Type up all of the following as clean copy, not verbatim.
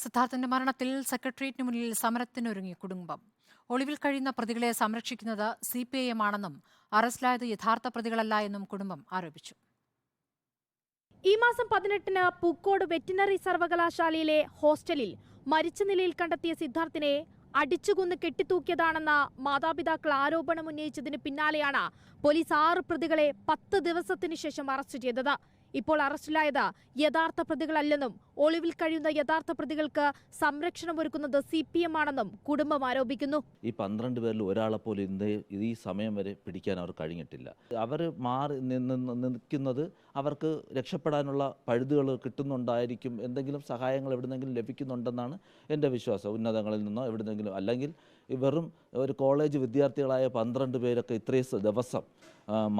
സിദ്ധാർത്ഥന്റെ മരണത്തിൽ സെക്രട്ടേറിയറ്റിന് മുന്നിൽ സമരത്തിനൊരുങ്ങി കുടുംബം. ഒളിവിൽ കഴിയുന്ന പ്രതികളെ സംരക്ഷിക്കുന്നത് CPIM ആണെന്നും അറസ്റ്റിലായത് യഥാർത്ഥ പ്രതികളല്ല എന്നും കുടുംബം ആരോപിച്ചു. ഈ മാസം 18-ന് പൂക്കോട് വെറ്റിനറി സർവകലാശാലയിലെ ഹോസ്റ്റലിൽ മരിച്ച നിലയിൽ കണ്ടെത്തിയ സിദ്ധാർത്ഥിനെ അടിച്ചുകൊന്ന് കെട്ടിത്തൂക്കിയതാണെന്ന മാതാപിതാക്കൾ ആരോപണമുന്നയിച്ചതിന് പിന്നാലെയാണ് പോലീസ് 6 പ്രതികളെ 10 ദിവസത്തിനു ശേഷം അറസ്റ്റ് ചെയ്തത്. ഇപ്പോൾ അറസ്റ്റിലായത് യഥാർത്ഥ പ്രതികളല്ലെന്നും ഒളിവിൽ കഴിയുന്ന യഥാർത്ഥ പ്രതികൾക്ക് സംരക്ഷണമൊരുക്കുന്നത് CPM ആണെന്നും കുടുംബം ആരോപിക്കുന്നു. ഈ 12 പേരിൽ ഒരാളെ പോലും ഈ സമയം വരെ പിടിക്കാൻ അവർ കഴിഞ്ഞിട്ടില്ല. അവർ മാറി നിൽക്കുന്നത് അവർക്ക് രക്ഷപ്പെടാനുള്ള പഴുതുകൾ കിട്ടുന്നുണ്ടായിരിക്കും, എന്തെങ്കിലും സഹായങ്ങൾ എവിടുന്നെങ്കിലും ലഭിക്കുന്നുണ്ടെന്നാണ് എൻ്റെ വിശ്വാസം. ഉന്നതങ്ങളിൽ നിന്നോ എവിടുന്നെങ്കിലും, അല്ലെങ്കിൽ വെറും ഒരു കോളേജ് വിദ്യാർത്ഥികളായ 12 പേരൊക്കെ ഇത്രയും ദിവസം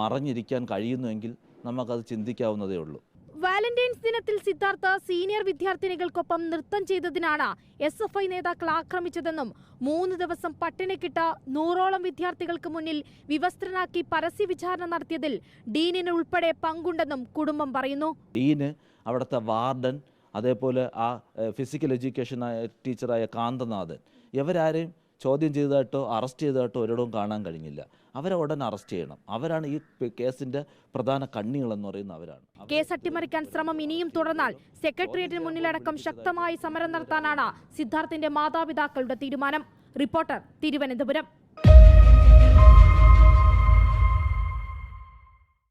മറഞ്ഞിരിക്കാൻ കഴിയുന്നുവെങ്കിൽ നമുക്കത് ചിന്തിക്കാവുന്നതേ ഉള്ളൂ. വാലന്റൈൻസ് ദിനത്തിൽ സിദ്ധാർത്ഥ സീനിയർ വിദ്യാർത്ഥിനികൾക്കൊപ്പം നൃത്തം ചെയ്തതിനാണ് SFI നേതാക്കൾ ആക്രമിച്ചതെന്നും 3 ദിവസം പട്ടിണിക്കിട്ട 100ഓളം വിദ്യാർത്ഥികൾക്ക് മുന്നിൽ വിവസ്ത്രനാക്കി പരസ്യ വിചാരണ നടത്തിയതിൽ ഡീനിന് ഉൾപ്പെടെ പങ്കുണ്ടെന്നും കുടുംബം പറയുന്നു. ഡീന്, അവിടുത്തെ വാർഡൻ, അതേപോലെ ആ ഫിസിക്കൽ എഡ്യൂക്കേഷൻ ടീച്ചറായ കാന്തനാഥൻ, ഇവരാരെയും ചോദ്യം ചെയ്തതായിട്ടോ അറസ്റ്റ് ചെയ്തതായിട്ടോ ഒരിടവും കാണാൻ കഴിഞ്ഞില്ല. അവരെ ഉടൻ അറസ്റ്റ് ചെയ്യണം. അവരാണ് ഈ കേസിന്റെ പ്രധാന കണ്ണികളെന്ന് പറയുന്ന അവരാണ്. കേസ് അട്ടിമറിക്കാൻ ശ്രമം ഇനിയും തുടർന്നാൽ സെക്രട്ടേറിയറ്റിന് മുന്നിലടക്കം ശക്തമായി സമരം നടത്താനാണ് സിദ്ധാർത്ഥിന്റെ മാതാപിതാക്കളുടെ തീരുമാനം. റിപ്പോർട്ടർ, തിരുവനന്തപുരം.